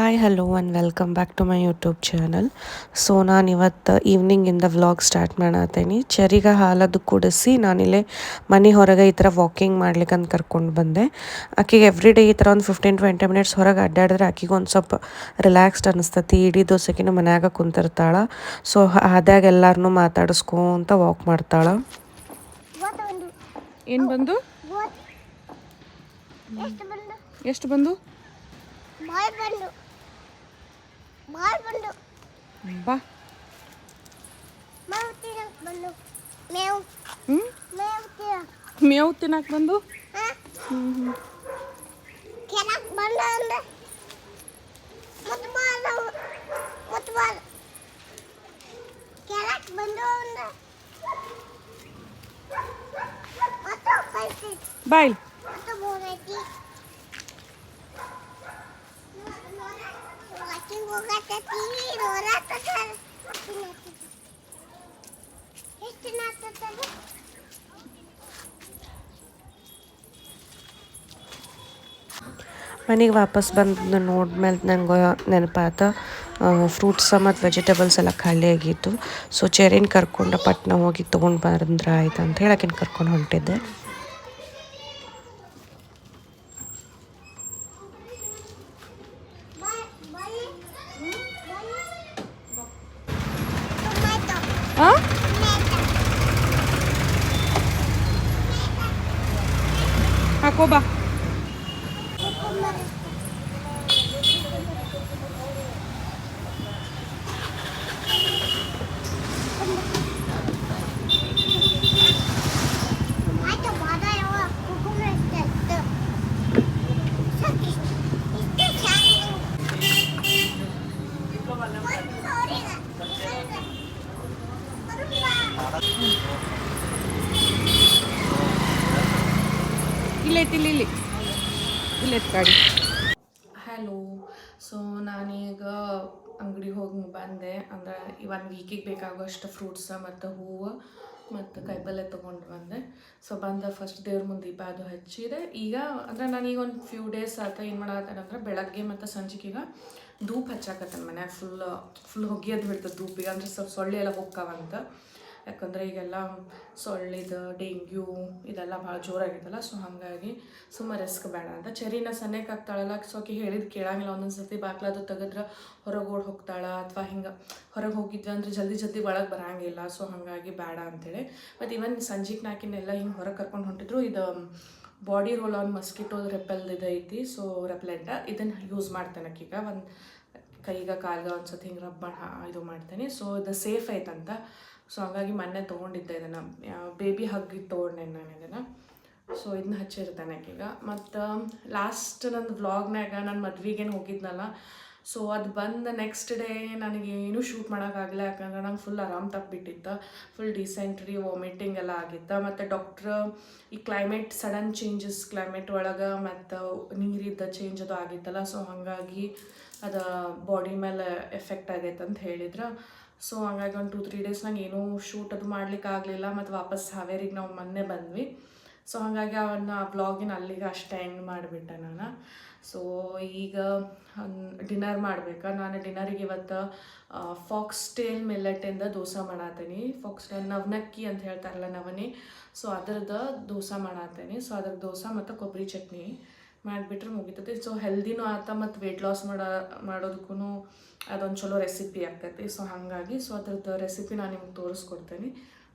Hi hello and welcome back to my YouTube channel. So ನಾನು ಇವತ್ತು ಈವ್ನಿಂಗಿಂದ vlog start ಮಾಡತ್ತೀನಿ. ಚರಿಗೆ ಹಾಲದು ಕುಡಿಸಿ ನಾನಿಲ್ಲೇ ಮನೆ ಹೊರಗೆ ಈ ಥರ ವಾಕಿಂಗ್ ಮಾಡ್ಲಿಕ್ಕೆ ಅಂತ ಕರ್ಕೊಂಡು ಬಂದೆ. ಆಕೆಗೆ ಎವ್ರಿ ಡೇ ಈ ಥರ ಒಂದು 15-20 ಮಿನಿಟ್ಸ್ ಹೊರಗೆ ಅಡ್ಡಾಡಿದ್ರೆ ಆಕೆಗೆ ಒಂದು ಸ್ವಲ್ಪ ರಿಲ್ಯಾಕ್ಸ್ಡ್ ಅನಿಸ್ತತಿ. ಇಡೀ ದಿವಸಕ್ಕಿಂತ ಮನ್ಯಾಗ ಕುಂತಿರ್ತಾಳೆ. ಸೊ ಆದ್ಯಾಗ ಎಲ್ಲರನ್ನೂ ಮಾತಾಡಿಸ್ಕೊಂತ ವಾಕ್ ಮಾಡ್ತಾಳೆ. ಏನು ಬಂದು ಎಷ್ಟು ಬಂದು ಬಾ ಮೇವು ತಿನ್ನಕ್ಕೆ ಬಂದು ಬಾಯ್ ಮನೆಗೆ ವಾಪಸ್ ಬಂದು ನೋಡ್ಮೇಲೆ ನನಗೆ ನೆನಪಾತ ಫ್ರೂಟ್ಸ್ ಮತ್ತು ವೆಜಿಟೇಬಲ್ಸ್ ಎಲ್ಲ ಖಾಲಿ ಆಗಿತ್ತು. ಸೊ ಚೆರಿನ ಕರ್ಕೊಂಡು ಪಟ್ನ ಹೋಗಿ ತೊಗೊಂಡು ಬಂದ್ರೆ ಆಯ್ತು ಅಂತ ಹೇಳಿ ಆಕಿನ ಕರ್ಕೊಂಡು ಹೊಂಟಿದ್ದೆ. ಹಾಕೋ ಬಾ ಇಲ್ಲೈತಿ ಗಾಡಿ. ಹಲೋ. ಸೊ ನಾನೀಗ ಅಂಗಡಿಗೆ ಹೋಗಿ ಬಂದೆ. ಅಂದರೆ ಒಂದು ವೀಕಿಗೆ ಬೇಕಾಗುವಷ್ಟು ಫ್ರೂಟ್ಸ್ ಮತ್ತು ಹೂವು ಮತ್ತು ಕಾಯಿಪಲ್ಯ ತೊಗೊಂಡು ಬಂದೆ. ಸೊ ಬಂದ ಫಸ್ಟ್ ದೇವ್ರ ಮುಂದೆ ದೀಪ ಅದು ಹಚ್ಚಿದೆ. ಈಗ ಅಂದರೆ ನಾನೀಗ ಒಂದು ಫ್ಯೂ ಡೇಸ್ ಆತ ಏನು ಮಾಡತ್ತೇನಂದ್ರೆ ಬೆಳಗ್ಗೆ ಮತ್ತು ಸಂಜೆಗೀಗ ಧೂಪ ಹಚ್ಚಾಕತ್ತೇನೆ ಮನ್ಯಾಗ. ಫುಲ್ ಹೊಗೆಯದು ಬಿಡ್ತದೆ ಧೂಪಿಗೆ. ಅಂದರೆ ಸ್ವಲ್ಪ ಸೊಳ್ಳೆ ಎಲ್ಲ ಹೋಗ್ತಾವಂತ. ಯಾಕಂದರೆ ಈಗೆಲ್ಲ ಸೊಳ್ಳಿದು ಡೆಂಗ್ಯೂ ಇದೆಲ್ಲ ಭಾಳ ಜೋರಾಗಿತ್ತಲ್ಲ. ಸೊ ಹಾಗಾಗಿ ಸುಮ್ಮ ರಿಸ್ಕ್ ಬೇಡ ಅಂತ ಚೆರಿನ ಸನ್ನೆಗೆ ಆಗ್ತಾಳಲ್ಲ. ಸೊ ಆಕೆ ಹೇಳಿದ್ದು ಕೇಳಂಗಿಲ್ಲ. ಒಂದೊಂದು ಸರ್ತಿ ಬಾಗ್ಲದು ತೆಗೆದ್ರೆ ಹೊರಗೆ ಓಡಿ ಹೋಗ್ತಾಳೆ, ಅಥವಾ ಹಿಂಗೆ ಹೊರಗೆ ಹೋಗಿದ್ವಿ ಅಂದರೆ ಜಲ್ದಿ ಒಳಗೆ ಬರೋಂಗಿಲ್ಲ. ಸೊ ಹಾಗಾಗಿ ಬೇಡ ಅಂಥೇಳಿ ಮತ್ತು ಇವನ್ ಸಂಜೆಗೆ ನಾಕಿನೆಲ್ಲ ಹಿಂಗೆ ಹೊರಗೆ ಕರ್ಕೊಂಡು ಹೊಂಟಿದ್ರು. ಇದು ಬಾಡಿ ರೋಲ್ ಆನ್ ಮಸ್ಕಿಟೋ ರೆಪೆಲ್ದು ಇದು ಐತಿ. ಸೊ ರೆಪೆಲೆಂಟ ಇದನ್ನು ಯೂಸ್ ಮಾಡ್ತೇನೆ ಆಕೀಗ. ಒಂದು ಕೈಗೆ ಕಾಲ್ಗೆ ಒಂದು ಸತಿ ಹಿಂಗೆ ರಬ್ ಇದು ಮಾಡ್ತೇನೆ. ಸೊ ಇದು ಸೇಫ್ ಐತಂತ. ಸೊ ಹಾಗಾಗಿ ಮೊನ್ನೆ ತೊಗೊಂಡಿದ್ದೆ ಇದನ್ನು. ಬೇಬಿ ಹಗ್ಗಿ ತೊಗೊಂಡೆ ನಾನು ಇದನ್ನು. ಸೊ ಇದನ್ನ ಹಚ್ಚಿರ್ತಾನೆ ಆಕೀಗ. ಮತ್ತು ಲಾಸ್ಟ್ ನನ್ನ ವ್ಲಾಗ್ನಾಗ ನಾನು ಮದ್ವೆಗೇನು ಹೋಗಿದ್ನಲ್ಲ. ಸೊ ಅದು ಬಂದು ನೆಕ್ಸ್ಟ್ ಡೇ ನನಗೆ ಏನೂ ಶೂಟ್ ಮಾಡೋಕ್ಕಾಗಲ್ಲ. ಯಾಕಂದ್ರೆ ನಂಗೆ ಫುಲ್ ಆರಾಮ್ ತಪ್ಪಿಬಿಟ್ಟಿತ್ತು. ಫುಲ್ ಡಿಸೆಂಟ್ರಿ ವಾಮಿಟಿಂಗ್ ಎಲ್ಲ ಆಗಿತ್ತು. ಮತ್ತು ಡಾಕ್ಟ್ರ್ ಈ ಕ್ಲೈಮೇಟ್ ಸಡನ್ ಚೇಂಜಸ್ ಕ್ಲೈಮೇಟ್ ಒಳಗೆ ಮತ್ತು ನೀರಿದ್ದ ಚೇಂಜ್ ಅದು ಆಗಿತ್ತಲ್ಲ. ಸೊ ಹಾಗಾಗಿ ಅದು ಬಾಡಿ ಮೇಲೆ ಎಫೆಕ್ಟ್ ಆಗೈತೆ ಅಂತ ಹೇಳಿದ್ರು. ಸೊ ಹಂಗಾಗಿ ಒಂದು 2-3 ಡೇಸ್ ನಂಗೆ ಏನೂ ಶೂಟ್ ಅದು ಮಾಡ್ಲಿಕ್ಕೆ ಆಗಲಿಲ್ಲ. ಮತ್ತು ವಾಪಸ್ ಹಾವೇರಿಗೆ ನಾವು ಮೊನ್ನೆ ಬಂದ್ವಿ. ಸೊ ಹಾಗಾಗಿ ಅವನ್ನ ವ್ಲಾಗಿನ ಅಲ್ಲಿಗೆ ಅಷ್ಟೇ ಎಂಡ್ ಮಾಡಿಬಿಟ್ಟೆ ನಾನು. ಸೊ ಈಗ ಡಿನ್ನರ್ ಮಾಡ್ಬೇಕಾ. ನಾನು ಡಿನ್ನರಿಗೆ ಇವತ್ತು ಫಾಕ್ಸ್ಟೇಲ್ ಮಿಲ್ಲೆಟಿಂದ ದೋಸೆ ಮಾಡತ್ತೀನಿ. ಫಾಕ್ಸ್ಟೇಲ್ ನವನಕ್ಕಿ ಅಂತ ಹೇಳ್ತಾರಲ್ಲ, ನವನಿ. ಸೊ ಅದ್ರದ್ದು ದೋಸೆ ಮಾಡತ್ತೀನಿ. ಸೊ ಅದ್ರ ದೋಸೆ ಮತ್ತು ಕೊಬ್ಬರಿ ಚಟ್ನಿ ಮಾಡಿಬಿಟ್ರೆ ಮುಗಿತೈತಿ. ಸೊ ಹೆಲ್ದಿನೂ ಆತ ಮತ್ತು ವೆಯ್ಟ್ ಲಾಸ್ ಮಾಡೋದಕ್ಕೂ ಅದೊಂದು ಚಲೋ ರೆಸಿಪಿ ಆಗ್ತೈತಿ. ಸೊ ಹಾಗಾಗಿ ಅದ್ರದ್ದು ರೆಸಿಪಿ ನಾನು ನಿಮ್ಗೆ ತೋರಿಸ್ಕೊಡ್ತೀನಿ,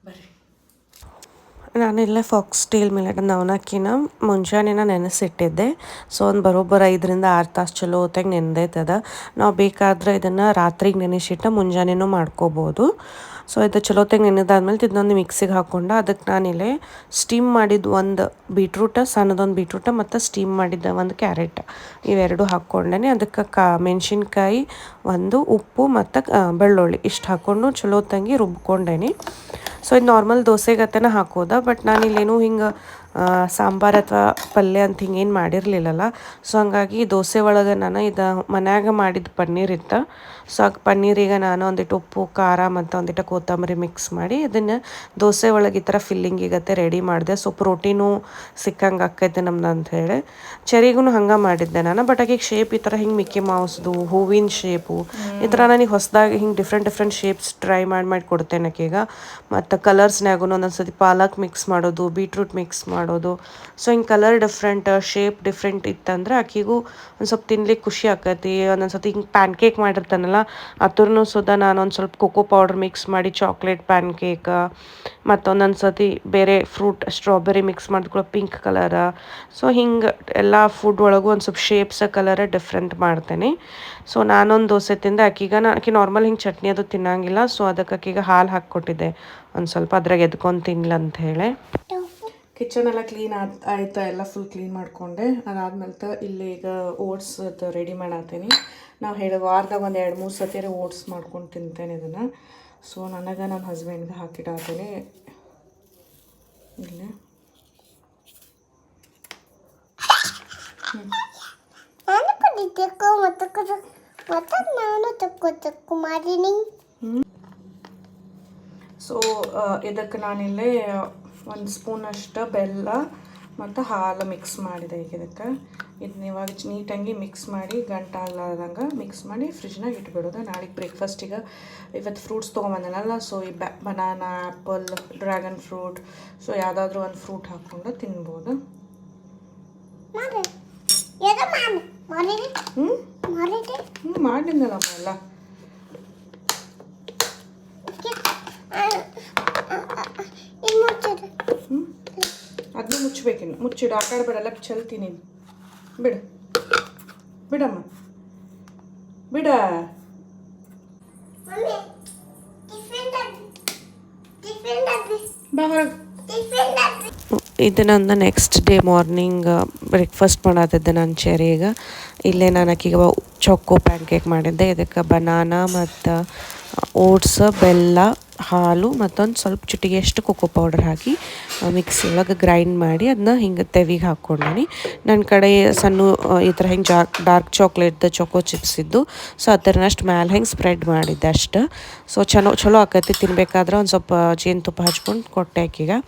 ಬರ್ರಿ. ನಾನೆಲ್ಲ ಫಾಕ್ಸ್ಟೇಲ್ ಮಿಲ್ಲೆಟ್ ನವನಕ್ಕಿನ ಮುಂಜಾನೆನ ನೆನೆಸಿಟ್ಟಿದ್ದೆ. ಸೊ ಒಂದು ಬರೋಬ್ಬರ 5-6 ತಾಸು ಚಲೋ ಹೊತ್ತಾಗಿ ನೆನೆದೈತದ. ನಾವು ಬೇಕಾದ್ರೆ ಇದನ್ನು ರಾತ್ರಿಗೆ ನೆನೆಸಿಟ್ಟು ಮುಂಜಾನೆನೂ ಮಾಡ್ಕೋಬೋದು. ಸೊ ಇದು ಚಲೋ ಹೊತ್ತಾಗಿ ನೆನೆದಾದ್ಮೇಲೆ ಇದನ್ನೊಂದು ಮಿಕ್ಸಿಗೆ ಹಾಕ್ಕೊಂಡು ಅದಕ್ಕೆ ನಾನಿಲ್ಲಿ ಸ್ಟೀಮ್ ಮಾಡಿದ್ದು ಒಂದು ಬೀಟ್ರೂಟ, ಸಣ್ಣದೊಂದು ಬೀಟ್ರೂಟ ಮತ್ತು ಸ್ಟೀಮ್ ಮಾಡಿದ್ದ ಒಂದು ಕ್ಯಾರೆಟ್, ಇವೆರಡು ಹಾಕ್ಕೊಂಡೇ ಅದಕ್ಕೆ ಮೆಣಸಿನ್ಕಾಯಿ, ಒಂದು ಉಪ್ಪು ಮತ್ತು ಬೆಳ್ಳುಳ್ಳಿ ಇಷ್ಟು ಹಾಕ್ಕೊಂಡು ಚಲೋ ತಂಗಿ ರುಬ್ಕೊಂಡೇನಿ. ಸೊ ಇದು ನಾರ್ಮಲ್ ದೋಸೆಗತೆನ ಹಾಕೋದ, ಬಟ್ ನಾನಿಲ್ಲೇನು ಹಿಂಗೆ ಸಾಂಬಾರು ಅಥವಾ ಪಲ್ಯ ಅಂತ ಹಿಂಗೇನು ಮಾಡಿರಲಿಲ್ಲಲ್ಲ. ಸೊ ಹಂಗಾಗಿ ದೋಸೆ ಒಳಗೆ ನಾನು ಇದು ಮನ್ಯಾಗ ಮಾಡಿದ ಪನ್ನೀರ್ ಇತ್ತು. ಸೊ ಆ ಪನ್ನೀರಿಗೆ ನಾನು ಒಂದಿಟ್ಟು ಉಪ್ಪು ಖಾರ ಮತ್ತು ಒಂದಿಟ್ಟು ಕೊತ್ತಂಬರಿ ಮಿಕ್ಸ್ ಮಾಡಿ ಅದನ್ನು ದೋಸೆ ಒಳಗೆ ಈ ಥರ ಫಿಲ್ಲಿಂಗಿಗತ್ತೆ ರೆಡಿ ಮಾಡಿದೆ. ಸೊ ಪ್ರೋಟೀನು ಸಿಕ್ಕಂಗೆ ಆಕೈತೆ ನಮ್ದು ಅಂಥೇಳಿ ಚೆರಿಗೂ ಹಂಗೆ ಮಾಡಿದ್ದೆ ನಾನು. ಬಟ್ ಆಕೆಗೆ ಶೇಪ್ ಈ ಥರ ಹಿಂಗೆ ಮಿಕ್ಕಿ ಮೌಸ್ದು ಹೂವಿನ ಶೇಪು ಈ ಥರ ನನಗೆ ಹೊಸದಾಗಿ ಹಿಂಗೆ ಡಿಫ್ರೆಂಟ್ ಶೇಪ್ಸ್ ಟ್ರೈ ಮಾಡಿ ಕೊಡ್ತೇನೆ ಆಕೆಗ. ಮತ್ತು ಕಲರ್ಸ್ನಾಗೂ ಒಂದೊಂದ್ಸತಿ ಪಾಲಕ್ ಮಿಕ್ಸ್ ಮಾಡೋದು, ಬೀಟ್ರೂಟ್ ಮಿಕ್ಸ್ ಮಾಡೋದು. ಸೊ ಹಿಂಗೆ ಕಲರ್ ಡಿಫ್ರೆಂಟ್ ಶೇಪ್ ಡಿಫ್ರೆಂಟ್ ಇತ್ತಂದ್ರೆ ಆಕೆಗೂ ಒಂದು ಸ್ವಲ್ಪ ತಿನ್ಲಿಕ್ಕೆ ಖುಷಿ ಆಕೈತಿ. ಒಂದೊಂದ್ಸತಿ ಹಿಂಗೆ ಪ್ಯಾನ್ ಕೇಕ್ ಮಾಡಿರ್ತಾನಲ್ಲ ಅದ್ರೂ ಸುದ ನಾನು ಒಂದು ಸ್ವಲ್ಪ ಕೋಕೋ ಪೌಡ್ರ್ ಮಿಕ್ಸ್ ಮಾಡಿ ಚಾಕ್ಲೇಟ್ ಪ್ಯಾನ್ ಕೇಕ್, ಮತ್ತು ಒಂದೊಂದು ಸತಿ ಬೇರೆ fruit strawberry mix ಮಾಡಿದ್ಕೊಳ್ಳೋ pink colour. So ಹಿಂಗೆ ಎಲ್ಲ ಫುಡ್ ಒಳಗೂ ಒಂದು ಸ್ವಲ್ಪ ಶೇಪ್ಸ್ ಕಲರ ಡಿಫ್ರೆಂಟ್ ಮಾಡ್ತೇನೆ. ಸೊ ನಾನೊಂದು ದೋಸೆ ತಿಂದೆ, ಆಕೆ ನಾರ್ಮಲ್ ಹಿಂಗೆ ಚಟ್ನಿ ಅದು ತಿನ್ನಂಗಿಲ್ಲ. ಸೊ ಅದಕ್ಕೆ ಆಕೆಗೆ ಹಾಲು ಹಾಕ್ಕೊಟ್ಟಿದ್ದೆ ಒಂದು ಸ್ವಲ್ಪ, ಅದ್ರಾಗ ಎದ್ಕೊಂಡು ತಿನ್ಲ ಅಂತ ಹೇಳಿ. ಕಿಚನ್ ಎಲ್ಲ ಕ್ಲೀನ್ ಆಯ್ತು, ಎಲ್ಲ ಫುಲ್ ಕ್ಲೀನ್ ಮಾಡಿಕೊಂಡೆ. ಅದಾದ್ಮೇಲೆ ಇಲ್ಲಿ ಈಗ ಓಟ್ಸ್ ರೆಡಿ ಮಾಡತ್ತೀನಿ. ನಾವು ವಾರದಾಗ ಒಂದು 2-3 ಸತಿ ಓಟ್ಸ್ ಮಾಡ್ಕೊಂಡು ತಿಂತೇನೆ ಇದನ್ನು. ಸೊ ನನಗೆ ನನ್ನ ಹಸ್ಬೆಂಡ್ಗೆ ಹಾಕಿಡಾತೀನಿ ಇಲ್ಲಿ. ಸೊ ಇದಕ್ಕೆ ನಾನಿಲ್ಲಿ 1 ಸ್ಪೂನಷ್ಟು ಬೆಲ್ಲ ಮತ್ತು ಹಾಲು ಮಿಕ್ಸ್ ಮಾಡಿದೆ. ಈಗ ಇದನ್ನ ಇವಾಗ ನೀಟಾಗಿ ಮಿಕ್ಸ್ ಮಾಡಿ ಗಂಟಾಗ್ಲಾರ್ದಂಗೆ ಮಿಕ್ಸ್ ಮಾಡಿ ಫ್ರಿಜ್ನಾಗ ಇಟ್ಬಿಡೋದು. ನಾಳೆಗೆ ಬ್ರೇಕ್ಫಾಸ್ಟಿಗೆ ಇವತ್ತು ಫ್ರೂಟ್ಸ್ ತೊಗೊಂಬಂದನಲ್ಲ, ಸೊ ಈ banana, apple, dragon fruit, so ಯಾವುದಾದ್ರೂ ಒಂದು ಫ್ರೂಟ್ ಹಾಕ್ಕೊಂಡು ತಿನ್ಬೋದು. ಮಾಡಿದ್ನಲ್ಲಮ್ಮ ಎಲ್ಲ. ಅದನ್ನ ಮುಚ್ಚಬೇಕಿನ್ನು, ಮುಚ್ಚಿಡು. ಆ ಕಡೆ ಬಿಡಲ್ಲ, ಚಲ್ತೀನಿ. ಬಿಡು ಬಿಡಮ್ಮ, ಬಿಡ. ಬಾ ಹೊರಗೆ. ಇದನ್ನೊಂದು ನೆಕ್ಸ್ಟ್ ಡೇ ಮಾರ್ನಿಂಗ್ ಬ್ರೇಕ್ಫಾಸ್ಟ್ ಮಾಡತ್ತಿದ್ದೆ ನಾನು ಚೆರಿಗೆ. ಇಲ್ಲೇ ನಾನು ಆಕೆಗೆ ಚೊಕ್ಕೋ ಪ್ಯಾನ್ ಕೇಕ್ ಮಾಡಿದ್ದೆ. ಇದಕ್ಕೆ ಬನಾನಾ ಮತ್ತು ಓಟ್ಸ್, ಬೆಲ್ಲ, ಹಾಲು ಮತ್ತೊಂದು ಸ್ವಲ್ಪ ಚಿಟಿಗೆಯಷ್ಟು ಕೋಕೋ ಪೌಡರ್ ಹಾಕಿ ಮಿಕ್ಸಿ ಒಳಗೆ ಗ್ರೈಂಡ್ ಮಾಡಿ ಅದನ್ನ ಹಿಂಗೆ ತೆವಿಗೆ ಹಾಕ್ಕೊಂಡೀನಿ. ನನ್ನ ಕಡೆ ಸಣ್ಣ ಈ ಥರ ಹಿಂಗೆ ಡಾರ್ಕ್ ಚಾಕ್ಲೇಟ್ದು ಚೊಕೋ ಚಿಪ್ಸ್ ಇದ್ದು, ಸೊ ಅದನ್ನಷ್ಟು ಮ್ಯಾಲೆ ಹಿಂಗೆ ಸ್ಪ್ರೆಡ್ ಮಾಡಿದ್ದೆ ಅಷ್ಟು. ಸೊ ಚಲೋ ಆಕೈತಿ ತಿನ್ಬೇಕಾದ್ರೆ. ಒಂದು ಸ್ವಲ್ಪ ಜೇನುತುಪ್ಪ ಹಚ್ಕೊಂಡು ಕೊಟ್ಟೆ ಆಕೆಗೆ.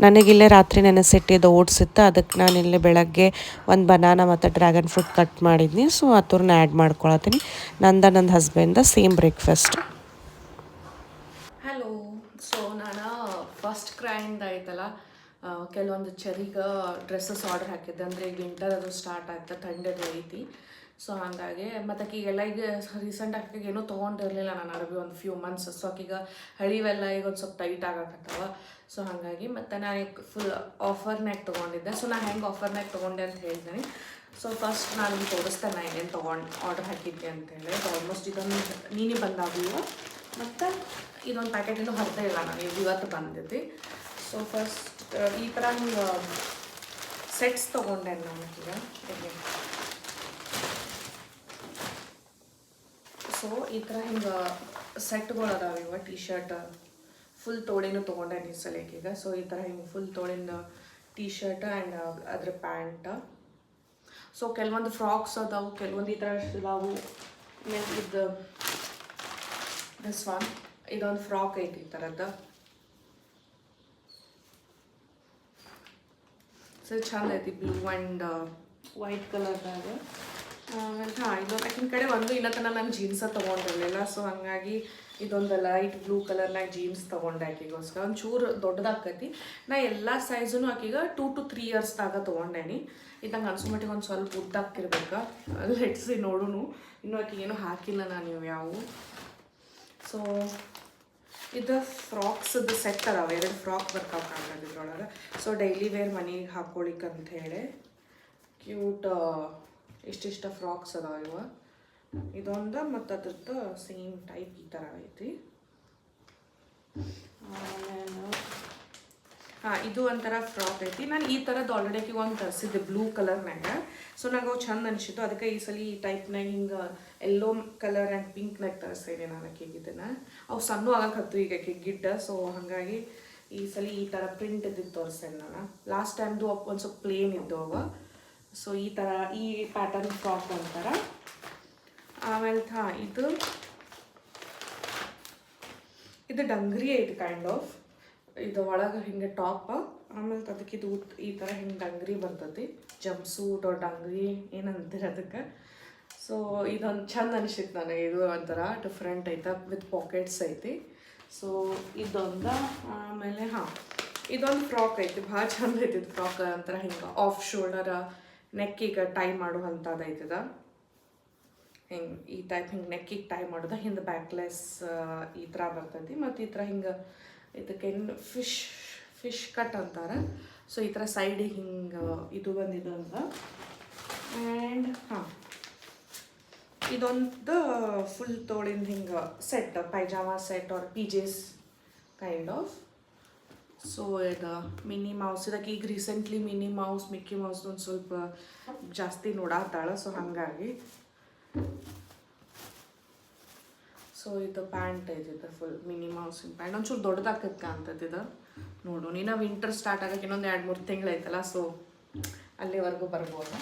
ನನಗಿಲ್ಲೇ ರಾತ್ರಿ ನೆನೆಸಿಟ್ಟಿದ್ದು ಓಟ್ಸ್ ಇತ್ತು, ಅದಕ್ಕೆ ನಾನಿಲ್ಲೇ ಬೆಳಗ್ಗೆ ಒಂದು ಬನಾನಾ ಮತ್ತು ಡ್ರ್ಯಾಗನ್ ಫ್ರೂಟ್ ಕಟ್ ಮಾಡಿದ್ನಿ. ಸೊ ಅದನ್ನ ಆ್ಯಡ್ ಮಾಡ್ಕೊಳತ್ತೀನಿ. ನನ್ನ ಹಸ್ಬೆಂಡ್ದ ಸೇಮ್ ಬ್ರೇಕ್ಫಾಸ್ಟ್. ಹಲೋ. ಸೊ ನಾನು ಫಸ್ಟ್ ಕ್ರೈಂಡ್ ಆಯ್ತಲ್ಲ, ಕೆಲವೊಂದು ಚೆರಿಗೆ ಡ್ರೆಸ್ಸಸ್ ಆರ್ಡರ್ ಹಾಕಿದ್ದೆ. ಅಂದರೆ ಈಗ ವಿಂಟರ್ ಅದು ಸ್ಟಾರ್ಟ್ ಆಯ್ತು, ಥಂಡದು ಐತಿ. ಸೊ ಹಾಗಾಗಿ ಮತ್ತು ಆಕೆಗೆಲ್ಲ ಈಗ ರೀಸೆಂಟ್ ಆಕಿಗೆ ಏನೂ ತೊಗೊಂಡಿರಲಿಲ್ಲ ನಾನು ಅರಬಿ ಒಂದು ಫ್ಯೂ ಮಂತ್ಸ್. ಸೊ ಆಕೀಗ ಹಳಿವೆಲ್ಲ ಈಗ ಒಂದು ಸ್ವಲ್ಪ ಟೈಟ್ ಆಗಕತ್ತವ. ಸೊ ಹಾಗಾಗಿ ಮತ್ತು ನಾನು ಈಗ ಫುಲ್ ಆಫರ್ನಾಗ ತೊಗೊಂಡಿದ್ದೆ. ಸೊ ನಾನು ಹೆಂಗೆ ಆಫರ್ನಾಗ ತೊಗೊಂಡೆ ಅಂತ ಹೇಳ್ತೀನಿ. ಸೊ ಫಸ್ಟ್ ನಾನು ತೋರಿಸ್ತೇನೆ ನಾನು ಏನೇನು ಆರ್ಡರ್ ಹಾಕಿದ್ದೆ ಅಂತೇಳಿ. ಆಲ್ಮೋಸ್ಟ್ ಇದೊಂದು ನೀನೇ ಬಂದಾಗಲಿಲ್ಲ, ಮತ್ತು ಇದೊಂದು ಪ್ಯಾಕೆಟ್ ಇನ್ನೂ ಹೊರದೇ ಇಲ್ಲ, ನಾನು ಇವತ್ತು ಬಂದಿದ್ದೆ. ಸೊ ಫಸ್ಟ್ ಈ ಥರ ಹಿಂಗೆ ಸೆಟ್ಸ್ ತೊಗೊಂಡೆ ನಾನು ಈಗ. ಸೊ ಈ ಥರ ಹಿಂಗೆ ಸೆಟ್ಗಳು ಅದಾವೆ. ಇವ ಟಿ ಶರ್ಟ್ ಫುಲ್ ತೋಳಿನೂ ತೊಗೊಂಡೆ ಈ ಸಲಕೀಗ. ಸೊ ಈ ಥರ ಹಿಂಗೆ ಫುಲ್ ತೋಳಿನ ಟಿ ಶರ್ಟ್ ಆ್ಯಂಡ್ ಅದ್ರ ಪ್ಯಾಂಟ್. ಸೊ ಕೆಲವೊಂದು ಫ್ರಾಕ್ಸ್ ಅದಾವು, ಕೆಲವೊಂದು ಈ ಥರ ಇದಾವು. ಇದು ದಿಸ್ ಒನ್, ಇದೊಂದು ಫ್ರಾಕ್ ಐತಿ ಈ ಥರದ್ದು. ಸೊ ಚಂದ ಐತಿ, ಬ್ಲೂ ಆ್ಯಂಡ್ ವೈಟ್ ಕಲರ್ದಾಗ. ಆಮೇಲೆ ಇದೊಂದು ಆಕಿನ ಕಡೆ ಒಂದು ಇಲ್ಲ ತನಕ ನಾನು ಜೀನ್ಸ ತೊಗೊಂಡಿರಲಿಲ್ಲ. ಸೊ ಹಾಗಾಗಿ ಇದೊಂದು ಲೈಟ್ ಬ್ಲೂ ಕಲರ್ನಾಗ ಜೀನ್ಸ್ ತೊಗೊಂಡೆ ಆಕಿಗೋಸ್ಕರ. ಒಂದು ಚೂರು ದೊಡ್ಡದಾಕೈತಿ. ನಾ ಎಲ್ಲ ಸೈಜೂ ಆಕಿಗೆ 2 to 3 ಇಯರ್ಸ್ದಾಗ ತೊಗೊಂಡೇನಿ. ಇದು ನಂಗೆ ಅನ್ಸ್ಮಟ್ಟಿಗೆ ಒಂದು ಸ್ವಲ್ಪ ಉದ್ದಾಕಿರ್ಬೇಕು. ಲೆಟ್ಸಿ ನೋಡೋನು. ಇನ್ನೂ ಆಕಿಗೆ ಏನೂ ಹಾಕಿಲ್ಲ ನಾನು ಇವು ಯಾವುವು. ಸೊ ಇದು ಫ್ರಾಕ್ಸದ್ದು ಸೆಟ್ ಅದಾವೆ, 2 ಫ್ರಾಕ್ ಬರ್ತಾವೆ ಕಾಣ್ತದೆ ಇದ್ರೊಳಗೆ. ಸೊ ಡೈಲಿ ವೇರ್ ಮನೆಗೆ ಹಾಕ್ಕೊಳಿಕ್ಕೆ ಅಂಥೇಳಿ ಕ್ಯೂಟ್ ಇಷ್ಟಿಷ್ಟ ಫ್ರಾಕ್ಸ್ ಅದಾವೆ ಇವ. ಇದೊಂದು ಮತ್ತು ಅದ್ರದ್ದು ಸೇಮ್ ಟೈಪ್ ಈ ಥರ ಐತಿ. ಆಮೇಲೆ ಹಾಂ, ಇದು ಒಂಥರ ಫ್ರಾಕ್ ಐತಿ. ನಾನು ಈ ಥರದ್ದು ಆಲ್ರೆಡಿ ಆಕಿಗೆ ಒಂದು ತರಿಸಿದ್ದೆ ಬ್ಲೂ ಕಲರ್ನಾಗ. ಸೊ ನಂಗೆ ಅವು ಚಂದ ಅನಿಸಿತ್ತು, ಅದಕ್ಕೆ ಈ ಸಲ ಈ ಟೈಪ್ನಾಗ ಹಿಂಗೆ ಎಲ್ಲೋ ಕಲರ್ ಆ್ಯಂಡ್ ಪಿಂಕ್ನಾಗ ತರಿಸ್ತೇನೆ ನಾನು ಆಕೆಗೆ ಇದನ್ನು. ಅವು ಸಣ್ಣ ಆಗಕ್ಕೆ ಹತ್ತು ಈಗ ಆಕೆಗೆ ಗಿಡ್ಡ. ಸೊ ಹಾಗಾಗಿ ಈ ಸಲ ಈ ಥರ ಪ್ರಿಂಟ್ ಇದ್ದಿದ್ದು ತೋರಿಸ್ತೇನೆ ನಾನು. ಲಾಸ್ಟ್ ಟೈಮ್ದು ಒಂದು ಸ್ವಲ್ಪ ಪ್ಲೇನ್ ಇದ್ದು ಅವ. ಸೊ ಈ ಥರ ಈ ಪ್ಯಾಟರ್ನ್ ಫ್ರಾಕ್ ಒಂಥರ. ಆಮೇಲೆ ಇದು ಡಂಗ್ರಿ ಐತಿ ಕೈಂಡ್ ಆಫ್. ಇದು ಒಳಗೆ ಹಿಂಗೆ ಟಾಪ್, ಆಮೇಲೆ ಅದಕ್ಕೆ ಇದು ಈ ಥರ ಹಿಂಗೆ ಡಂಗ್ರಿ ಬರ್ತೈತಿ. ಜಂಪ್ ಸೂಟ್ ಅವ್ರ ಡಂಗ್ರಿ ಏನಂತೀರ ಅದಕ್ಕೆ. ಸೊ ಇದೊಂದು ಚಂದ ಅನಿಸಿತ್ತು ನನಗೆ. ಇದು ಒಂಥರ ಡಿಫ್ರೆಂಟ್ ಐತೆ, ವಿತ್ ಪಾಕೆಟ್ಸ್ ಐತಿ. ಸೊ ಇದೊಂದು. ಆಮೇಲೆ ಇದೊಂದು ಫ್ರಾಕ್ ಐತಿ, ಭಾಳ ಚಂದ ಐತಿ ಇದು ಫ್ರಾಕ್. ಒಂಥರ ಹಿಂಗೆ ಆಫ್ ಶೋಲ್ಡರ್ ನೆಕ್ಕಿಗೆ ಟೈ ಮಾಡುವಂಥದ್ದು ಐತದ. ಹಿಂಗೆ ಈ ಟೈಪ್ ಹಿಂಗೆ ನೆಕ್ಕಿಗೆ ಟೈ ಮಾಡೋದು. ಹಿಂದೆ ಬ್ಯಾಕ್ಲೆಸ್ ಈ ಥರ ಬರ್ತೈತಿ. ಮತ್ತು ಈ ಥರ ಹಿಂಗೆ ಇದಕ್ಕೇನು ಫಿಶ್ ಕಟ್ ಅಂತಾರೆ. ಸೊ ಈ ಥರ ಸೈಡಿಗೆ ಹಿಂಗೆ ಇದು ಬಂದಿದ್ದೊಂದು. ಆ್ಯಂಡ್ ಇದೊಂದು ಫುಲ್ ತೋಳಿಂದ ಹಿಂಗೆ set, pyjama set or PJs kind of. So ಇದು ಮಿನಿ ಮೌಸ್. ಇದಕ್ಕೆ ಈಗ recently mini mouse, Mickey Mouse ಒಂದು ಸ್ವಲ್ಪ ಜಾಸ್ತಿ ನೋಡಾತಾಳೆ. ಸೊ ಹಾಗಾಗಿ ಸೊ ಇದು ಪ್ಯಾಂಟ್ ಐತಿದ್ದು ಫುಲ್ ಮಿನಿ ಮೌಸಿನ ಪ್ಯಾಂಟ್. ಒಂಚೂರು ದೊಡ್ಡದಾಕಕ್ಕೆ ಅಂತದ್ದು ಇದು. ನೋಡು, ನೀನು ವಿಂಟರ್ ಸ್ಟಾರ್ಟ್ ಆಗಕ್ಕೆ ಇನ್ನೊಂದು 2-3 ತಿಂಗಳೈತಲ್ಲ. ಸೊ ಅಲ್ಲಿವರೆಗೂ ಬರ್ಬೋದು.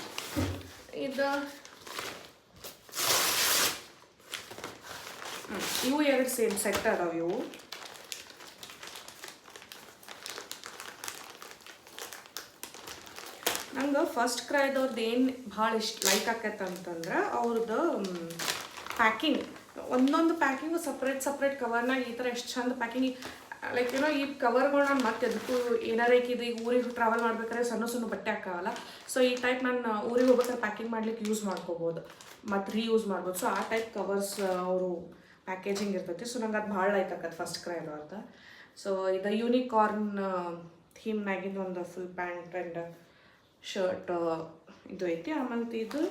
ಇದು ಇವು 2 ಸೇಮ್ ಸೆಟ್ ಅದಾವೆ ಇವು. ನಂಗೆ ಫಸ್ಟ್ ಕ್ರೈದವ್ರದ್ದು ಏನು ಭಾಳ ಲೈಕ್ ಆಕೈತೆ ಅಂತಂದ್ರೆ ಅವ್ರದ್ದು ಪ್ಯಾಕಿಂಗ್. ಒಂದೊಂದು ಪ್ಯಾಕಿಂಗು ಸಪ್ರೇಟ್ ಕವರ್ನಾಗ ಈ ಥರ ಎಷ್ಟು ಚಂದ ಪ್ಯಾಕಿಂಗ್. ಲೈಕ್ ಏನೋ ಈ ಕವರ್ಗಳನ್ನ ಮತ್ತೆ ಅದಕ್ಕೂ ಏನಾರ ಇದು ಈಗ ಊರಿಗೆ ಟ್ರಾವೆಲ್ ಮಾಡ್ಬೇಕಾದ್ರೆ ಸಣ್ಣ ಬಟ್ಟೆ ಹಾಕಾವಲ್ಲ. ಸೊ ಈ ಟೈಪ್ ನಾನು ಊರಿಗೆ ಹೋಗ್ಬೇಕಾದ್ರೆ ಪ್ಯಾಕಿಂಗ್ ಮಾಡ್ಲಿಕ್ಕೆ ಯೂಸ್ ಮಾಡ್ಕೋಬೋದು ಮತ್ತು ರೀಯೂಸ್ ಮಾಡ್ಬೋದು. ಸೊ ಆ ಟೈಪ್ ಕವರ್ಸ್ ಅವರು ಪ್ಯಾಕೇಜಿಂಗ್ ಇರ್ತೈತಿ. ಸೊ ನಂಗೆ ಅದು ಭಾಳ ಲೈಕ್ ಆಕತ್ತೆ ಫಸ್ಟ್ ಕ್ರೈದು ಅಂತ. ಸೊ ಇದು ಯೂನಿಕಾರ್ನ್ ಥೀಮ್ನಾಗಿಂದ ಒಂದು ಫುಲ್ ಪ್ಯಾಂಟ್ ಆ್ಯಂಡ್ ಶರ್ಟ್ ಇದು ಐತಿ. ಆಮೇಲೆ ಇದು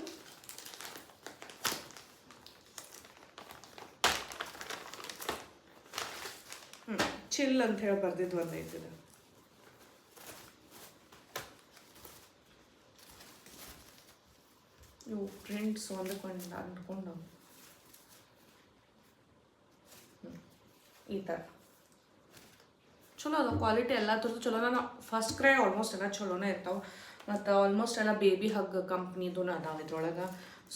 ಚಿಲ್ ಅಂತ ಹೇಳಿ ಬರ್ದಿದ್ದು ಒಂದು ಐತಿದೆ. ಇವು ಪ್ರಿಂಟ್ಸ್ ಒಂದಕ್ಕೊಂದು ಅಂದ್ಕೊಂಡು ಈ ಥರ ಚಲೋ ಅದ. ಕ್ವಾಲಿಟಿ ಎಲ್ಲ ಥರದ್ದು ಚಲೋ. ನಾನು ಫಸ್ಟ್ ಕ್ರೈ ಆಲ್ಮೋಸ್ಟ್ ಎಲ್ಲ ಚಲೋನೇ ಇರ್ತಾವೆ. ಮತ್ತು ಆಲ್ಮೋಸ್ಟ್ ಎಲ್ಲ ಬೇಬಿ ಹಗ್ ಕಂಪ್ನಿದೂ ಅದಾವೆ ಇದ್ರೊಳಗೆ.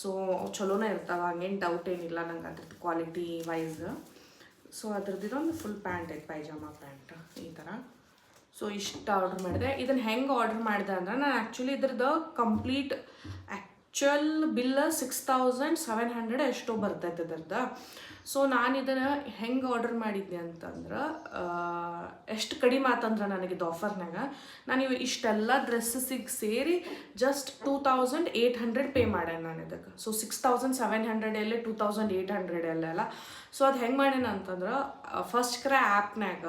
ಸೊ ಚಲೋನೇ ಇರ್ತಾವೆ, ಹಂಗೇನು ಡೌಟ್ ಏನಿಲ್ಲ ನಂಗೆ ಅದ್ರದ್ದು ಕ್ವಾಲಿಟಿ ವೈಸ್. ಸೊ ಅದ್ರದ್ದು ಇದೊಂದು ಫುಲ್ ಪ್ಯಾಂಟ್ ಐತೆ, ಪೈಜಾಮಾ ಪ್ಯಾಂಟ್ ಈ ಥರ. ಸೊ ಇಷ್ಟು ಆರ್ಡ್ರ್ ಮಾಡಿದೆ. ಇದನ್ನು ಹೆಂಗೆ ಆರ್ಡ್ರ್ ಮಾಡಿದೆ ಅಂದ್ರೆ, ನಾನು ಆ್ಯಕ್ಚುಲಿ ಇದ್ರದ್ದು ಕಂಪ್ಲೀಟ್ ಆ್ಯಕ್ಚುಯಲ್ ಬಿಲ್ 6700 ಎಷ್ಟೋ ಬರ್ತೈತೆ ಇದ್ರದ್ದು. ಸೊ ನಾನು ಇದನ್ನು ಹೆಂಗೆ ಆರ್ಡರ್ ಮಾಡಿದ್ದೆ ಅಂತಂದ್ರೆ, ಎಷ್ಟು ಕಡಿಮೆ ಆತಂದ್ರೆ ನನಗಿದು ಆಫರ್ನಾಗ ನಾನು ಇಷ್ಟೆಲ್ಲ ಡ್ರೆಸ್ಸಸಿಗೆ ಸೇರಿ ಜಸ್ಟ್ 2800 ಪೇ ಮಾಡ್ಯಾನ ನಾನು ಇದಕ್ಕೆ. ಸೊ 6700 ಎಲ್ಲೇ 2800 ಅಲ್ಲ. ಸೊ ಅದು ಹೆಂಗೆ ಮಾಡ್ಯಾನ ಅಂತಂದ್ರೆ, first CRY ಆ್ಯಪ್ನಾಗ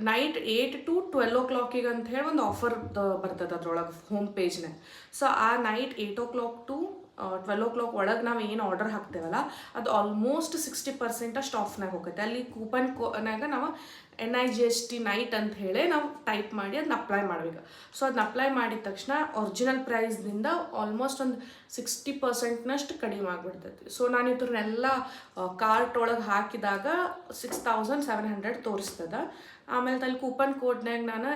night 8 to 12 o'clock ಅಂತ ಹೇಳಿ ಒಂದು ಆಫರ್ ಬರ್ತದೆ ಅದ್ರೊಳಗೆ ಹೋಮ್ ಪೇಜ್ನಾಗ. ಸೊ ಆ ನೈಟ್ 8 o'clock to 12 o'clock ಒಳಗೆ ನಾವು ಏನು ಆರ್ಡರ್ ಹಾಕ್ತೇವಲ್ಲ ಅದು ಆಲ್ಮೋಸ್ಟ್ 60% ಅಷ್ಟು ಆಫ್ನಾಗ ಹೋಗುತ್ತೆ. ಅಲ್ಲಿ ಕೂಪನ್ನಾಗ ನಾವು NIGST ನೈಟ್ ಅಂತ ಹೇಳಿ ನಾವು ಟೈಪ್ ಮಾಡಿ ಅದನ್ನ ಅಪ್ಲೈ ಮಾಡಬೇಕು. ಸೊ ಅದನ್ನ ಅಪ್ಲೈ ಮಾಡಿದ ತಕ್ಷಣ ಒರಿಜಿನಲ್ ಪ್ರೈಸ್ನಿಂದ ಆಲ್ಮೋಸ್ಟ್ ಒಂದು 60%ನಷ್ಟು ಕಡಿಮೆ ಆಗಿಬಿಡ್ತೈತಿ. ಸೊ ನಾನು ಇದ್ರನ್ನೆಲ್ಲ ಕಾರ್ಟ್ ಒಳಗೆ ಹಾಕಿದಾಗ 6700 ತೋರಿಸ್ತದೆ. ಆಮೇಲೆ ಅಲ್ಲಿ ಕೂಪನ್ ಕೋಡ್ನಾಗ ನಾನು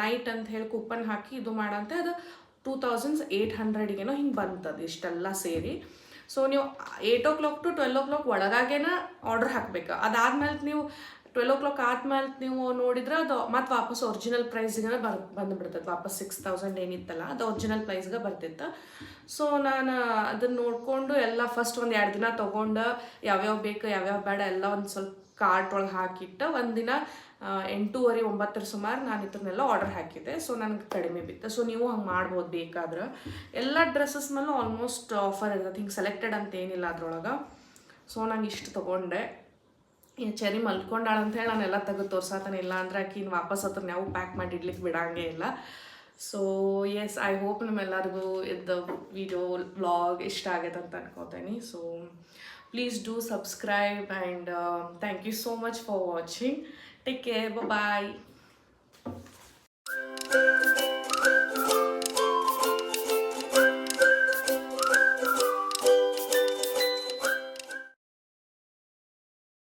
ನೈಟ್ ಅಂತ ಹೇಳಿ ಕೂಪನ್ ಹಾಕಿ ಇದು ಮಾಡಂತೆ ಅದು 2800 ಹಿಂಗೆ ಬಂತದ್ದು ಇಷ್ಟೆಲ್ಲ ಸೇರಿ. ಸೊ ನೀವು 8 o'clock to 12 o'clock ಒಳಗಾಗೇನ ಆರ್ಡರ್ ಹಾಕಬೇಕು. ಅದಾದ್ಮೇಲೆ ನೀವು 12 o'clock ಆದ್ಮೇಲೆ ನೀವು ನೋಡಿದ್ರೆ ಅದು ಮತ್ತೆ ವಾಪಸ್ ಒರಿಜಿನಲ್ ಪ್ರೈಸ್ಗೆ ಬಂದುಬಿಡ್ತದೆ. ವಾಪಸ್ 6000 ಏನಿತ್ತಲ್ಲ ಅದು ಒರಿಜಿನಲ್ ಪ್ರೈಸ್ಗೆ ಬರ್ತಿತ್ತು. ಸೊ ನಾನು ಅದನ್ನು ನೋಡಿಕೊಂಡು ಎಲ್ಲ ಫಸ್ಟ್ ಒಂದು 2 ದಿನ ತೊಗೊಂಡು ಯಾವ್ಯಾವ ಬೇಕು ಯಾವ್ಯಾವ ಬೇಡ ಎಲ್ಲ ಒಂದು ಸ್ವಲ್ಪ ಕಾರ್ಟ್ ಒಳಗೆ ಹಾಕಿಟ್ಟು ಒಂದಿನ 8:30-9 ಸುಮಾರು ನಾನು ಇದನ್ನೆಲ್ಲ ಆರ್ಡರ್ ಹಾಕಿದ್ದೆ. ಸೊ ನನಗೆ ಕಡಿಮೆ ಬಿತ್ತು. ಸೊ ನೀವು ಹಂಗೆ ಮಾಡ್ಬೋದು ಬೇಕಾದ್ರೆ. ಎಲ್ಲ ಡ್ರೆಸ್ಸಸ್ ಮೇಲೂ ಆಲ್ಮೋಸ್ಟ್ ಆಫರ್ ಇರ್ತದೆ, ಹಿಂಗೆ ಸೆಲೆಕ್ಟೆಡ್ ಅಂತ ಏನಿಲ್ಲ ಅದ್ರೊಳಗೆ. ಸೊ ನಂಗೆ ಇಷ್ಟು ತೊಗೊಂಡೆ. ಈ ಚೆರಿ ಮಲ್ಕೊಂಡಾಳ ಅಂತೇಳಿ ನಾನೆಲ್ಲ ತೆಗೆದು ತೋರ್ಸತ್ತಾನೆ, ಇಲ್ಲ ಅಂದರೆ ಆಕಿನ ವಾಪಸ್ ಹತ್ರ ನಾವು ಪ್ಯಾಕ್ ಮಾಡಿ ಇಡ್ಲಿಕ್ಕೆ ಬಿಡಂಗೇ ಇಲ್ಲ. ಸೊ ಎಸ್, ಐ ಹೋಪ್ ನಿಮ್ಮೆಲ್ಲರಿಗೂ ಇದು ವಿಡಿಯೋ ವ್ಲಾಗ್ ಇಷ್ಟ ಆಗೈತೆ ಅಂತ ಅನ್ಕೋತೀನಿ. So please do subscribe and thank you so much for watching. Take care. Bye bye.